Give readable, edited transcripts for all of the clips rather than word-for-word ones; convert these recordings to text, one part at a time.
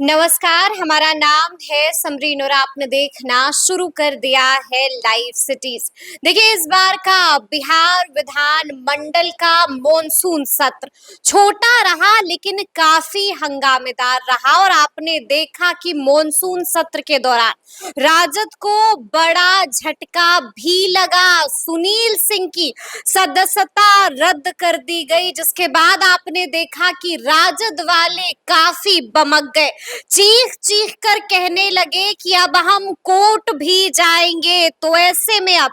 नमस्कार, हमारा नाम है समरीन और आपने देखना शुरू कर दिया है लाइव सिटीज। देखिए, इस बार का बिहार विधान मंडल का मॉनसून सत्र छोटा रहा लेकिन काफी हंगामेदार रहा और आपने देखा कि मॉनसून सत्र के दौरान राजद को बड़ा झटका भी लगा। सुनील सिंह की सदस्यता रद्द कर दी गई, जिसके बाद आपने देखा कि राजद वाले काफी बमक गए, चीख चीख कर कहने लगे कि अब हम कोर्ट भी जाएंगे। तो ऐसे में अब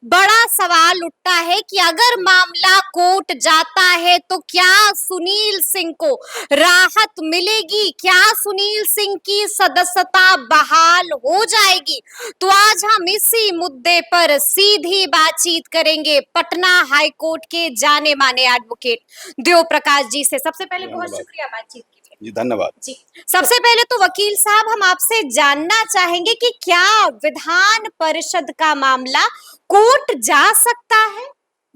बड़ा सवाल उठता है कि अगर मामला कोर्ट जाता है तो क्या सुनील सिंह को राहत मिलेगी, क्या सुनील सिंह की सदस्यता बहाल हो जाएगी? तो आज हम इसी मुद्दे पर सीधी बातचीत करेंगे पटना हाई कोर्ट के जाने माने एडवोकेट देव प्रकाश जी से। सबसे पहले बहुत शुक्रिया बातचीत के लिए। जी धन्यवाद जी। सबसे पहले तो वकील साहब, हम आपसे जानना चाहेंगे कि क्या विधान परिषद का मामला कोर्ट जा सकता है?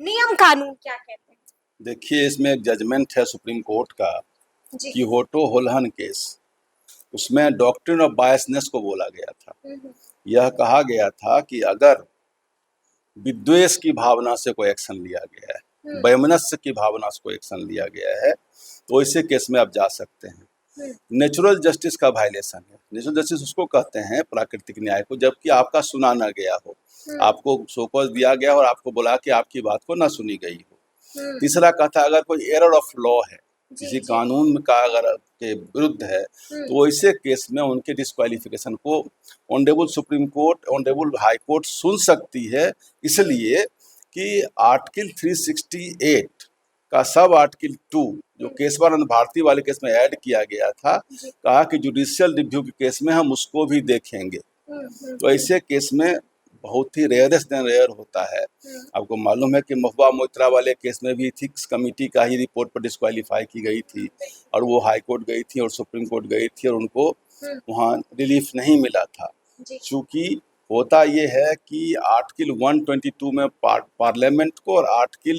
नियम कानून क्या कहते हैं? देखिए, इसमें एक जजमेंट है सुप्रीम कोर्ट का जी। कि होटो होलहन केस, उसमें डॉक्ट्रिन ऑफ बायसनेस को बोला गया था। यह कहा गया था कि अगर विद्वेष की भावना से कोई एक्शन लिया गया है, वैमनस्य की भावना से कोई एक्शन लिया गया है, तो ऐसे केस में आप जा सकते हैं। नेचुरल जस्टिस का वायलेशन है। नेचुरल जस्टिस उसको कहते हैं, प्राकृतिक न्याय को, जबकि आपका सुना ना गया हो, आपको शोकॉज दिया गया और आपको बोला कि आपकी बात को ना सुनी गई हो। तीसरा कहता है अगर कोई एरर ऑफ लॉ है, किसी कानून का अगर के विरुद्ध है, तो ऐसे केस में उनके डिस्क्वालिफिकेशन को honourable supreme court, honourable high court सुन सकती है। इसलिए कि आर्टिकल 368 का सब आर्टिकल 2 जो केशवानंद भारती वाले केस में ऐड किया गया था, कहा कि जुडिशियल रिव्यू के केस में हम उसको भी देखेंगे। तो ऐसे केस में बहुत ही रेयरेस्ट देन रेयर होता है। आपको मालूम है कि महुआ मोइत्रा वाले केस में भी इथिक्स कमेटी का ही रिपोर्ट पर डिस्क्वालीफाई की गई थी और वो हाई कोर्ट गई थी और सुप्रीम कोर्ट गई थी और उनको वहाँ रिलीफ नहीं मिला था। चूँकि होता ये है कि आर्टिकल 122 में पार्लियामेंट को और आर्टिकल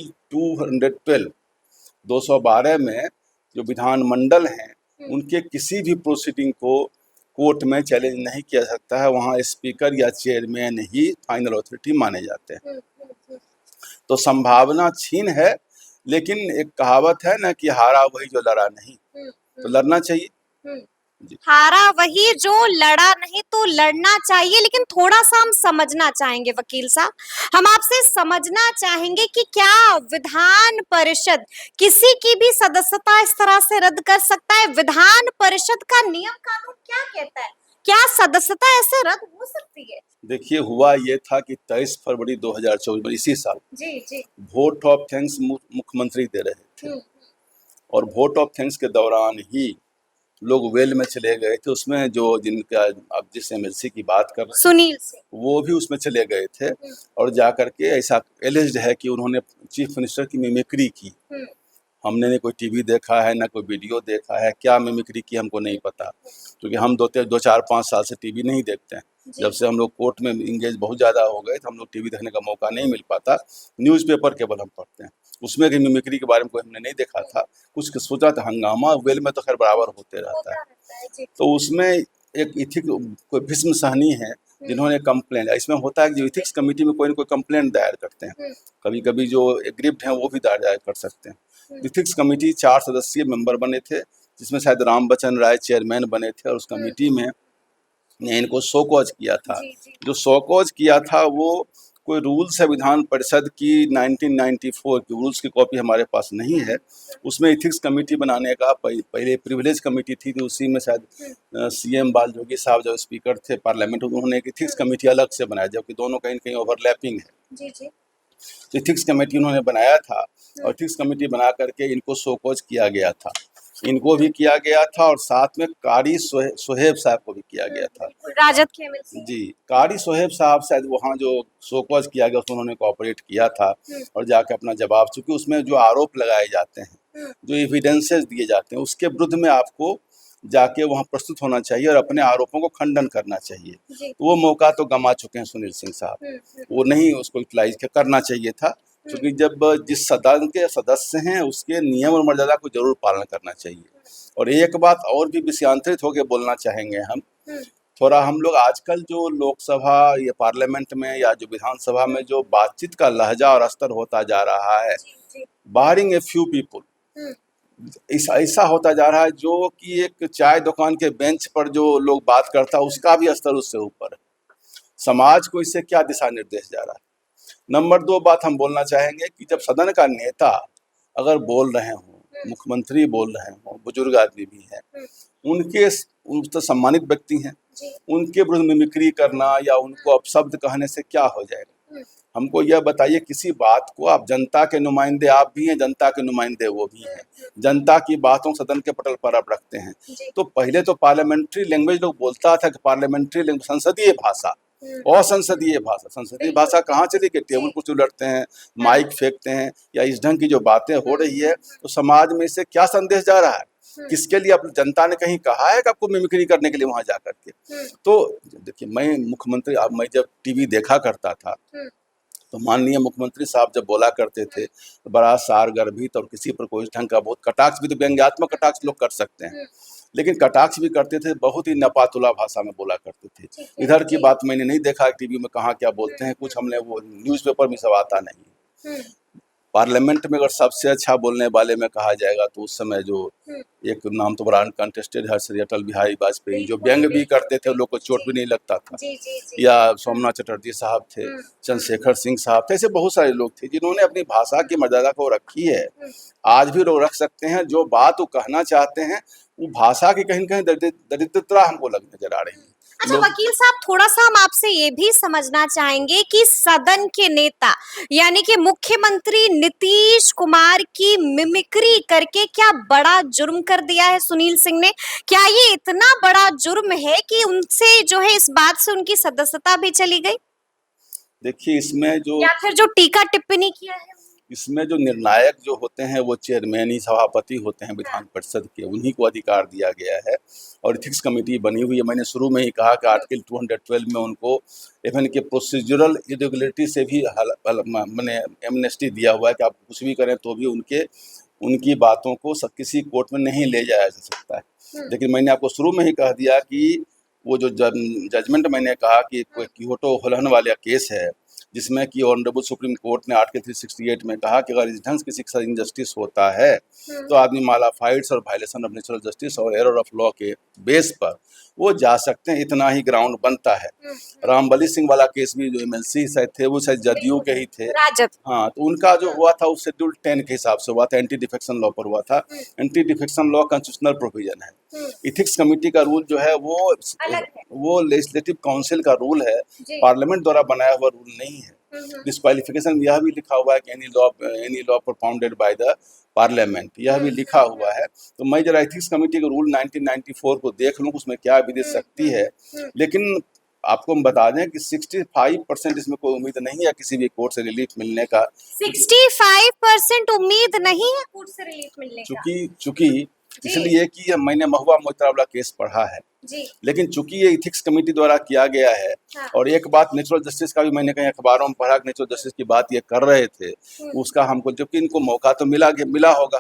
212 में जो विधानमंडल हैं, उनके किसी भी प्रोसीडिंग को कोर्ट में चैलेंज नहीं किया सकता है। वहाँ स्पीकर या चेयरमैन ही फाइनल अथॉरिटी माने जाते हैं। तो संभावना छीन है, लेकिन एक कहावत है ना कि हारा वही जो लड़ा नहीं, तो लड़ना चाहिए। हारा वही जो लड़ा नहीं, तो लड़ना चाहिए। लेकिन थोड़ा सा हम समझना चाहेंगे वकील साहब, हम आपसे समझना चाहेंगे कि क्या विधान परिषद किसी की भी सदस्यता इस तरह से रद्द कर सकता है? विधान परिषद का नियम कानून क्या कहता है? क्या सदस्यता ऐसे रद्द हो सकती है? देखिए, हुआ ये था कि 23 फरवरी 2024 में, इसी साल, जी वोट ऑफ थैंक्स मुख्यमंत्री दे रहे थे और वोट ऑफ थैंक्स के दौरान ही लोग वेल में चले गए थे। उसमें जो जिनका आप जिस एमएलसी की बात कर रहे हैं, सुनील सिंह, वो भी उसमें चले गए थे और जाकर के ऐसा एलिज्ड है कि उन्होंने चीफ मिनिस्टर की मिमिक्री की। हमने न कोई टीवी देखा है, ना कोई वीडियो देखा है, क्या मिमिक्री की हमको नहीं पता, क्योंकि हम 2-4-5 साल से टीवी नहीं देखते हैं। जब से हम लोग कोर्ट में इंगेज बहुत ज़्यादा हो गए तो हम लोग टीवी देखने का मौका नहीं मिल पाता, न्यूज़पेपर केवल हम पढ़ते हैं। उसमें भी मिमिक्री के बारे में कोई हमने नहीं देखा था। कुछ सोचा था, हंगामा वेल में तो खैर बराबर होते रहता है। तो उसमें एक इथिक कोई भीष्म सहनी है जिन्होंने कंप्लेंट, इसमें होता है कि जो इथिक्स कमेटी में कोई ना कोई कंप्लेंट दायर करते हैं, कभी कभी जो एग्रीव्ड हैं वो भी दायर कर सकते हैं। इथिक्स कमेटी 4 सदस्यीय मेंबर बने थे, जिसमें शायद राम बच्चन राय चेयरमैन बने थे और उस कमेटी में ने इनको शोकॉज किया था। जो शोकॉज किया था वो कोई रूल्स है विधान परिषद की 1994 की, रूल्स की कॉपी हमारे पास नहीं है। उसमें इथिक्स कमेटी बनाने का पहले प्रिविलेज कमेटी थी, तो उसी में शायद सीएम बाल जोगी साहब जो स्पीकर थे पार्लियामेंट, उन्होंने एक इथिक्स कमेटी अलग से बनाया, जबकि दोनों कहीं न कहीं ओवरलैपिंग है। तो इथिक्स कमेटी उन्होंने बनाया था और इथिक्स कमेटी बना करके इनको शोकॉज किया गया था, इनको भी किया गया था और साथ में कारी सोहेब साहब को भी किया गया था, राजद के एमएलसी। जी, कारी सोहेब साहब शायद वहाँ जो शोकॉज किया गया उसमें उन्होंने कोऑपरेट किया था और जाके अपना जवाब, चूँकि उसमें जो आरोप लगाए जाते हैं, जो एविडेंसेस दिए जाते हैं, उसके विरुद्ध में आपको जाके वहाँ प्रस्तुत होना चाहिए और अपने आरोपों को खंडन करना चाहिए। तो वो मौका तो गंवा चुके हैं सुनील सिंह साहब, वो नहीं उसको यूटिलाइज करना चाहिए था, क्योंकि जब जिस सदन के सदस्य हैं उसके नियम और मर्यादा को जरूर पालन करना चाहिए। और एक बात और भी विषयांतरित होकर बोलना चाहेंगे हम, थोड़ा हम लोग आजकल जो लोकसभा या पार्लियामेंट में या जो विधानसभा में जो बातचीत का लहजा और स्तर होता जा रहा है, बारिंग ए फ्यू पीपुल, ऐसा होता जा रहा है जो कि एक चाय दुकान के बेंच पर जो लोग बात करता है उसका भी स्तर उससे ऊपर है। समाज को इससे क्या दिशा निर्देश जा रहा है। नंबर 2 बात हम बोलना चाहेंगे कि जब सदन का नेता अगर बोल रहे हों, मुख्यमंत्री बोल रहे हों, बुजुर्ग आदमी भी हैं, उनके तो सम्मानित व्यक्ति हैं, उनके विरुद्ध मिमिक्री करना या उनको अपशब्द कहने से क्या हो जाएगा। हमको यह बताइए, किसी बात को आप जनता के नुमाइंदे आप भी हैं, जनता के नुमाइंदे वो भी हैं, जनता की बातों सदन के पटल पर आप रखते हैं। तो पहले तो पार्लियामेंट्री लैंग्वेज लोग बोलता था कि पार्लियामेंट्री लैंग्वेज संसदीय भाषा और संसदीय भाषा, संसदीय भाषा कहाँ चली गई। टेबल कुछ उलटते हैं, माइक फेंकते हैं, या इस ढंग की जो बातें हो रही है, तो समाज में इससे क्या संदेश जा रहा है, किसके लिए। अब जनता ने कहीं कहा है कि आपको मिमिक्री करने के लिए वहां जा करके। तो देखिए, मैं जब टीवी देखा करता था तो माननीय मुख्यमंत्री साहब जब बोला करते थे तो बड़ा सारगर्भित और किसी पर कोई ढंग का बहुत कटाक्ष भी, तो व्यंग्यात्मक कटाक्ष लोग कर सकते हैं, लेकिन कटाक्ष भी करते थे, बहुत ही नपातुला भाषा में बोला करते थे। इधर की बात मैंने नहीं देखा टीवी में कहाँ क्या बोलते हैं, कुछ हमने वो न्यूज़पेपर में सब आता नहीं। पार्लियामेंट में अगर सबसे अच्छा बोलने वाले में कहा जाएगा तो उस समय जो एक नाम तो बड़ा अनकंटेस्टेड है, श्री अटल बिहारी वाजपेयी, जो व्यंग भी करते थे, लोग को चोट भी नहीं लगता था। या सोमनाथ चटर्जी साहब थे, चंद्रशेखर सिंह साहब थे, ऐसे बहुत सारे लोग थे जिन्होंने अपनी भाषा की मर्यादा को रखी है। आज भी लोग रख सकते हैं, जो बात वो कहना चाहते हैं वो भाषा की कहीं कहीं दरिद्रता हमको नजर आ रही है। अच्छा वकील साहब, थोड़ा सा हम आपसे ये भी समझना चाहेंगे कि सदन के नेता यानी कि मुख्यमंत्री नीतीश कुमार की मिमिक्री करके क्या बड़ा जुर्म कर दिया है सुनील सिंह ने? क्या ये इतना बड़ा जुर्म है कि उनसे जो है इस बात से उनकी सदस्यता भी चली गई? देखिए, इसमें जो या फिर जो टीका टिप्पणी किया है, इसमें जो निर्णायक जो होते हैं वो चेयरमैन ही सभापति होते हैं विधान परिषद के, उन्हीं को अधिकार दिया गया है। और इथिक्स कमेटी बनी हुई है। मैंने शुरू में ही कहा कि आर्टिकल 212 में उनको इवन के प्रोसीजरल इरेगुलरिटी से भी मैंने एमनेस्टी दिया हुआ है कि आप कुछ भी करें तो भी उनकी बातों को किसी कोर्ट में नहीं ले जाया जा सकता है। लेकिन मैंने आपको शुरू में ही कह दिया कि वो जो जजमेंट मैंने कहा कि कोई क्योटो होलन वाला केस है, जिसमें कि ऑनरेबल सुप्रीम कोर्ट ने आर्टिकल 368 में कहा कि अगर इस ढंग की शिक्षा इनजस्टिस होता है तो आदमी मालाफाइड्स और वायलेशन ऑफ नेचुरल जस्टिस और एरर ऑफ लॉ के बेस पर वो जा सकते हैं, इतना ही ग्राउंड बनता है। रामबली सिंह वाला केस भी जो एमएलसी शायद थे, वो शायद जदयू के ही थे, हाँ, तो उनका जो हुआ था वो शेड्यूल 10 के हिसाब से हुआ था, एंटी डिफेक्शन लॉ पर हुआ था। Anti defection law constitutional provision है। इथिक्स कमेटी का रूल जो है वो लेजिस्लेटिव काउंसिल का रूल है, पार्लियामेंट द्वारा बनाया हुआ रूल नहीं है। डिस्क्वालिफिकेशन यह भी लिखा हुआ है कि any law performed by the parliament, यह भी लिखा हुआ है। तो मैं जरा एथिक्स कमेटी के रूल 1994 को देख लूँ उसमें क्या विधि शक्ति है। लेकिन आपको हम बता दें कि 65% इसमें कोई उम्मीद नहीं है किसी भी कोर्ट से रिलीफ मिलने का। 65% उम्मीद नहीं है कोर्ट से रिलीफ मिलने का, चूंकि इसलिए कि मैंने महुआ मोइत्रा वाला केस पढ़ा है जी। लेकिन चूंकि ये इथिक्स कमेटी द्वारा किया गया है, हाँ। और एक बात नेचुरल जस्टिस का भी मैंने कहीं अखबारों में पढ़ा कि नेचुरल जस्टिस की बात ये कर रहे थे, उसका हमको, जबकि इनको मौका तो मिला होगा,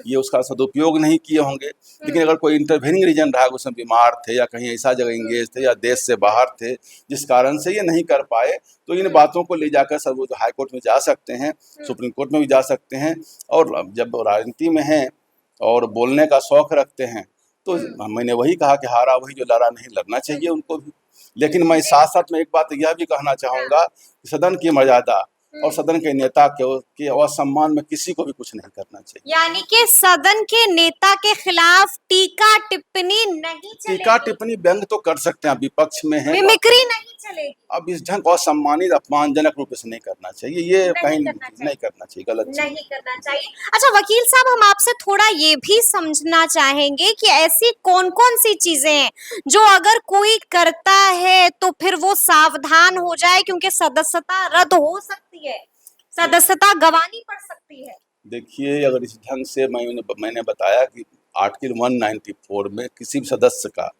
ये उसका सदुपयोग नहीं किए होंगे। लेकिन अगर कोई इंटरवेनिंग रीजन रहा, उसमें बीमार थे या कहीं ऐसा जगह इंगेज थे या देश से बाहर थे जिस कारण से ये नहीं कर पाए, तो इन बातों को ले जाकर सब हाई कोर्ट में जा सकते हैं, सुप्रीम कोर्ट में भी जा सकते हैं। और जब राजनीति में हैं और बोलने का शौक रखते हैं तो मैंने वही कहा कि हारा वही जो लड़ा नहीं, लड़ना चाहिए उनको भी। लेकिन मैं साथ साथ में एक बात यह भी कहना चाहूँगा कि सदन की मर्यादा और सदन के नेता के असम्मान में किसी को भी कुछ नहीं करना चाहिए। यानी कि सदन के नेता के खिलाफ टीका टिप्पणी नहीं चलेगी। टीका टिप्पणी व्यंग तो कर सकते हैं, विपक्ष में है, मिमिक्री नहीं चलेगी। अब इस ढंग असम्मानित अपमानजनक रूप से नहीं करना चाहिए, ये कहीं नहीं करना चाहिए, गलत नहीं करना चाहिए। अच्छा वकील साहब, हम आपसे थोड़ा ये भी समझना चाहेंगे कि ऐसी कौन कौन सी चीजें हैं जो अगर कोई करता है तो फिर वो सावधान हो जाए, क्योंकि सदस्यता रद्द हो सकती है, सदस्यता गंवानी पड़ सकती है। देखिए, अगर इस ढंग से मैंने बताया कि आर्टिकल 194 में किसी भी सदस्य का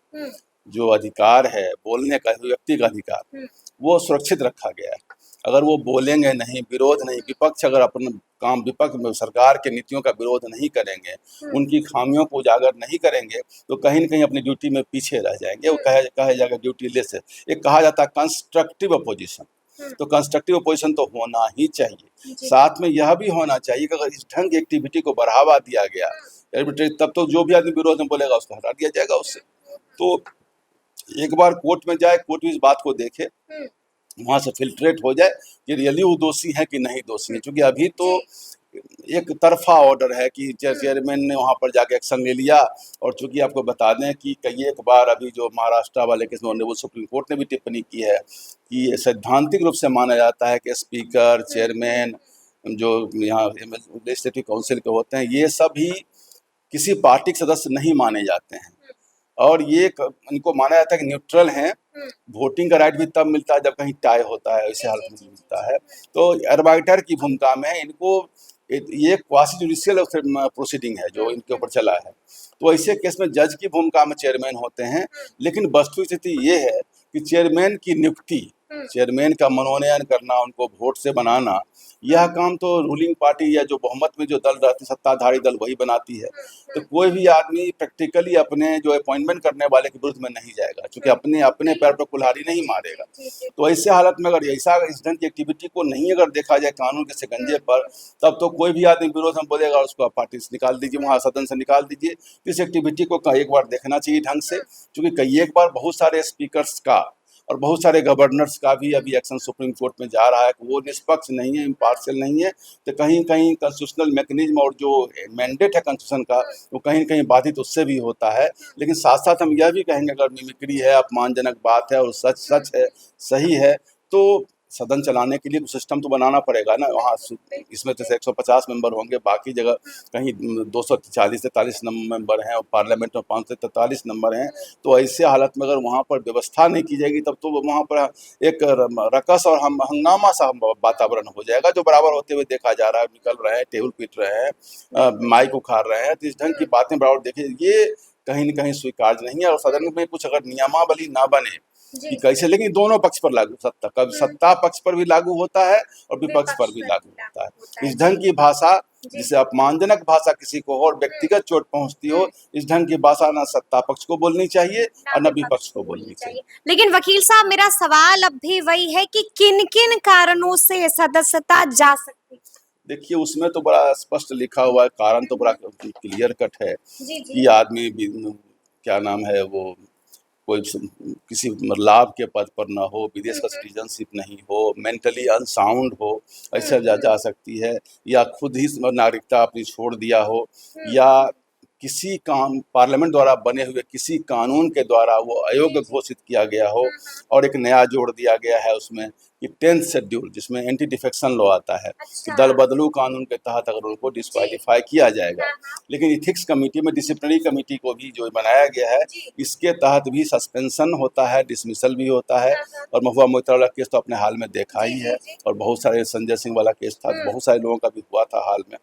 जो अधिकार है बोलने का, व्यक्ति का अधिकार, वो सुरक्षित रखा गया है। अगर वो बोलेंगे नहीं, विरोध नहीं, विपक्ष अगर अपना काम विपक्ष सरकार के नीतियों का विरोध नहीं करेंगे, उनकी खामियों को उजागर नहीं करेंगे, तो कहीं न कहीं अपनी ड्यूटी में पीछे रह जाएंगे। वो कहा जाएगा ड्यूटी लेस है। एक कहा जाता है कंस्ट्रक्टिव अपोजिशन, तो कंस्ट्रक्टिव अपोजिशन तो होना ही चाहिए। साथ में यह भी होना चाहिए कि अगर इस ढंग की एक्टिविटी को बढ़ावा दिया गया तब तो जो भी आदमी विरोध में बोलेगा उसको हटा दिया जाएगा उससे। तो एक बार कोर्ट में जाए, कोर्ट भी इस बात को देखे, वहाँ से फिल्ट्रेट हो जाए कि रियली वो दोषी है कि नहीं दोषी है। क्योंकि अभी तो एक तरफा ऑर्डर है कि चेयरमैन ने वहाँ पर जाके एक्शन ले लिया। और चूंकि आपको बता दें कि कई एक बार अभी जो महाराष्ट्र वाले केस में ऑनरेबल सुप्रीम कोर्ट ने भी टिप्पणी की है कि सैद्धांतिक रूप से माना जाता है कि स्पीकर, चेयरमैन, जो यहाँ लेजिस्लेटिव काउंसिल के होते हैं, ये सभी किसी पार्टी के सदस्य नहीं माने जाते हैं। और ये इनको माना जाता है कि न्यूट्रल हैं। वोटिंग का राइट भी तब मिलता है जब कहीं टाई होता है, ऐसे हालत में मिलता है। तो अर्बाइटर की भूमिका में इनको ये क्वासी जुडिशियल प्रोसीडिंग है जो इनके ऊपर चला है। तो ऐसे केस में जज की भूमिका में चेयरमैन होते हैं। लेकिन वस्तुस्थिति स्थिति ये है कि चेयरमैन की नियुक्ति, चेयरमैन का मनोनयन करना, उनको वोट से बनाना, यह काम तो रूलिंग पार्टी या जो बहुमत में जो दल रहती है, सत्ताधारी दल, वही बनाती है। तो कोई भी आदमी प्रैक्टिकली अपने जो अपॉइंटमेंट करने वाले के विरुद्ध में नहीं जाएगा, क्योंकि अपने पैर पर कुल्हाड़ी नहीं मारेगा। तो ऐसे हालत में अगर ऐसा इस ढंग की एक्टिविटी को नहीं अगर देखा जाए कानून के शिकंजे पर, तब तो कोई भी आदमी विरोध में बोलेगा, उसको पार्टी से निकाल दीजिए, वहाँ सदन से निकाल दीजिए। इस एक्टिविटी को एक बार देखना चाहिए ढंग से, क्योंकि कई एक बार बहुत सारे स्पीकर्स का और बहुत सारे गवर्नर्स का भी अभी एक्शन सुप्रीम कोर्ट में जा रहा है कि वो निष्पक्ष नहीं है, इम्पार्शियल नहीं है। तो कहीं कहीं कॉन्स्टिट्यूशनल मैकेनिज्म और जो मैंडेट है कॉन्स्टिट्यूशन का, वो कहीं कहीं बाधित उससे भी होता है। लेकिन साथ साथ हम यह भी कहेंगे, अगर मिमिक्री है, अपमानजनक बात है और सच है, सही है, तो सदन चलाने के लिए सिस्टम तो बनाना पड़ेगा ना। वहाँ इसमें तो 150 मेंबर होंगे, बाकी जगह कहीं 240 से 43 मेंबर हैं और पार्लियामेंट में 5 से 43 नंबर हैं। तो ऐसे हालत में अगर वहाँ पर व्यवस्था नहीं की जाएगी, तब तो वहाँ पर एक रकस और हंगामा सा वातावरण हो जाएगा, जो बराबर होते हुए देखा जा रहा है। निकल रहे हैं, टेबल पीट रहे हैं, माइक उखाड़ रहे हैं। तो इस ढंग की बातें बराबर देखिए, ये कहीं न कहीं स्वीकार्य नहीं है। और सदन में कुछ अगर नियमावली ना बने कि कैसे, लेकिन दोनों पक्ष पर लागू, सत्ता पक्ष पर भी लागू होता है और विपक्ष पर भी लागू होता है। इस ढंग की भाषा, जिसे अपमानजनक भाषा किसी को हो और व्यक्तिगत चोट पहुंचती हो, इस ढंग की भाषा ना सत्ता पक्ष को बोलनी चाहिए और न विपक्ष को बोलनी चाहिए। लेकिन वकील साहब, मेरा सवाल अब भी वही है कि किन किन कारणों से सदस्यता जा सकती है? देखिए, उसमें तो बड़ा स्पष्ट लिखा हुआ है, कारण तो बड़ा क्लियर कट है कि आदमी क्या नाम है वो, कोई किसी लाभ के पद पर ना हो, विदेश का सिटीजनशिप नहीं हो, मेंटली अनसाउंड हो, ऐसा जा सकती है, या खुद ही नागरिकता अपनी छोड़ दिया हो, या किसी पार्लियामेंट द्वारा बने हुए किसी कानून के द्वारा वो अयोग्य घोषित किया गया हो। और एक नया जोड़ दिया गया है उसमें कि 10th शेड्यूल, जिसमें एंटी डिफेक्शन लॉ आता है कि दल बदलू कानून के तहत अगर उनको डिस्क्वालीफाई किया जाएगा। लेकिन इथिक्स कमेटी में डिसिप्लिनरी कमेटी को भी जो बनाया गया है, इसके तहत भी सस्पेंशन होता है, डिसमिसल भी होता है। और महुआ मोइत्रा वाला केस तो अपने हाल में देखा ही है, और बहुत सारे संजय सिंह वाला केस था, बहुत सारे लोगों का भी हुआ था हाल में।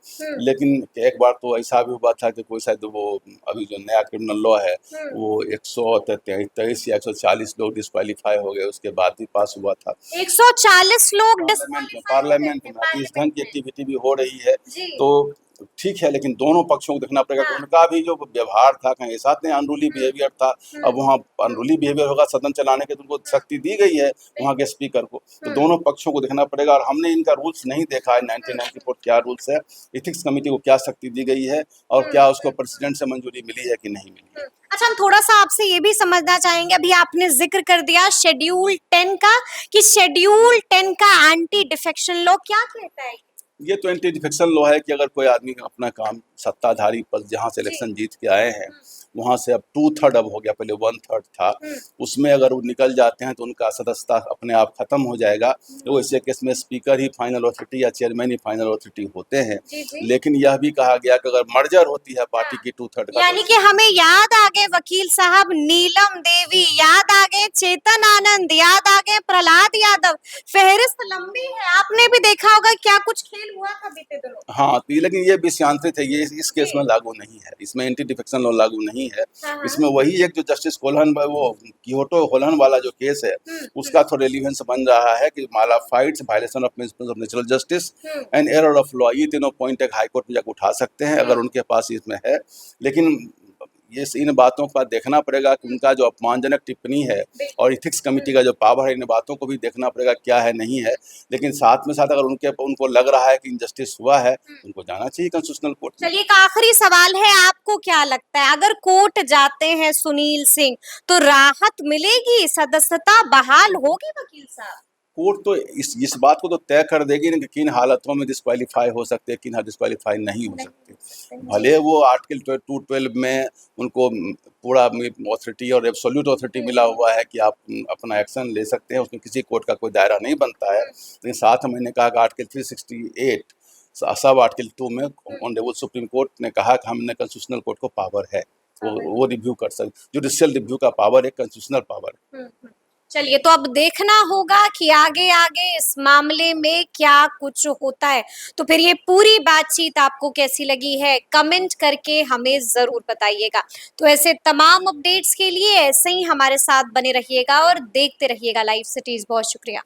लेकिन एक बार तो ऐसा भी हुआ था कि कोई शायद वो अभी जो नया क्रिमिनल लॉ है, वो 123 या 140 लोग डिस्क्वालीफाई हो गए, उसके बाद भी पास हुआ था। 140 लोग पार्लियामेंट में इस ढंग की एक्टिविटी भी हो रही है। तो ठीक है, लेकिन दोनों पक्षों को देखना पड़ेगा। उनका भी जो व्यवहार था, कहीं ऐसा नहीं अनरूली बिहेवियर था। अब वहाँ अनरूली बिहेवियर होगा, सदन चलाने के तो उनको शक्ति दी गई है वहाँ के स्पीकर को, तो दोनों पक्षों को देखना पड़ेगा। और हमने इनका रूल्स नहीं देखा है, 1994 क्या रूल्स है, इथिक्स कमेटी को क्या शक्ति दी गई है, और क्या उसको प्रेसिडेंट से मंजूरी मिली है कि नहीं मिली है। अच्छा, हम थोड़ा सा आपसे ये भी समझना चाहेंगे, अभी आपने जिक्र कर दिया शेड्यूल 10 का, कि शेड्यूल 10 का एंटी डिफेक्शन लॉ क्या कहता है? ये तो एंटी डिफेक्शन लॉ है कि अगर कोई आदमी अपना काम सत्ताधारी पद जहाँ से इलेक्शन जीत के आए हैं, वहाँ से अब 2/3 अब हो गया, पहले 1/3 था, उसमें अगर वो निकल जाते हैं तो उनका सदस्यता अपने आप खत्म हो जाएगा। तो ऐसे केस में स्पीकर ही फाइनल अथॉरिटी या चेयरमैन ही फाइनल अथॉरिटी होते हैं। लेकिन यह भी कहा गया कि अगर मर्जर होती है पार्टी की 2/3 का, यानी कि हमें याद आ गए वकील साहब नीलम देवी, याद आ गए चेतन आनंद, याद आ गए प्रहलाद यादव, फहरिस्त लंबी है। आपने भी देखा होगा क्या कुछ खेल हुआ था बीते दिनों। हाँ, तो ये लेकिन ये विषयांतरित है, ये इस केस जी। में लागू नहीं है, इसमें एंटी डिफेक्शन लॉ लागू नहीं है। हाँ, हाँ। इसमें वही एक जो जस्टिस कोल्हन वो कियोटो कोल्हन वाला जो केस है, उसका थोड़ा रेलिवेंस बन रहा है कि mala fides, violation of principles of natural justice and error of law, ये तीनों पॉइंट एक हाई कोर्ट में जाकर उठा सकते हैं अगर उनके पास इसमें है। लेकिन ये इन बातों पर देखना पड़ेगा कि उनका जो अपमानजनक टिप्पणी है और इथिक्स कमेटी का जो पावर है, इन बातों को भी देखना पड़ेगा क्या है नहीं है। लेकिन साथ में साथ अगर उनको लग रहा है कि इनजस्टिस हुआ है, उनको जाना चाहिए कॉन्स्टिट्यूशनल कोर्ट में। चलिए एक आखिरी सवाल है, आपको क्या लगता है अगर कोर्ट जाते हैं सुनील सिंह तो राहत मिलेगी, सदस्यता बहाल होगी वकील साहब? कोर्ट तो इस बात को तो तय कर देगी ना कि किन हालतों में डिस्क्वालीफाई हो सकते हैं, किन डिस्क्वालीफाई नहीं हो सकते। भले वो आर्टिकल 212 में उनको पूरा ऑथोरिटी और एब्सोल्यूट ऑथोरिटी मिला हुआ है कि आप अपना एक्शन ले सकते हैं, उसमें किसी कोर्ट का कोई दायरा नहीं बनता है। लेकिन साथ में मैंने कहा कि आर्टिकल 368 सब आर्टिकल 2 में ऑनरेबल सुप्रीम कोर्ट ने कहा कि हमने कॉन्स्टिट्यूशनल कोर्ट को पावर है, वो रिव्यू कर सकते, जुडिशियल रिव्यू का पावर है, कॉन्स्टिट्यूशनल पावर है। चलिए तो अब देखना होगा कि आगे आगे इस मामले में क्या कुछ होता है। तो फिर ये पूरी बातचीत आपको कैसी लगी है कमेंट करके हमें जरूर बताइएगा। तो ऐसे तमाम अपडेट्स के लिए ऐसे ही हमारे साथ बने रहिएगा और देखते रहिएगा लाइव सिटीज। बहुत शुक्रिया।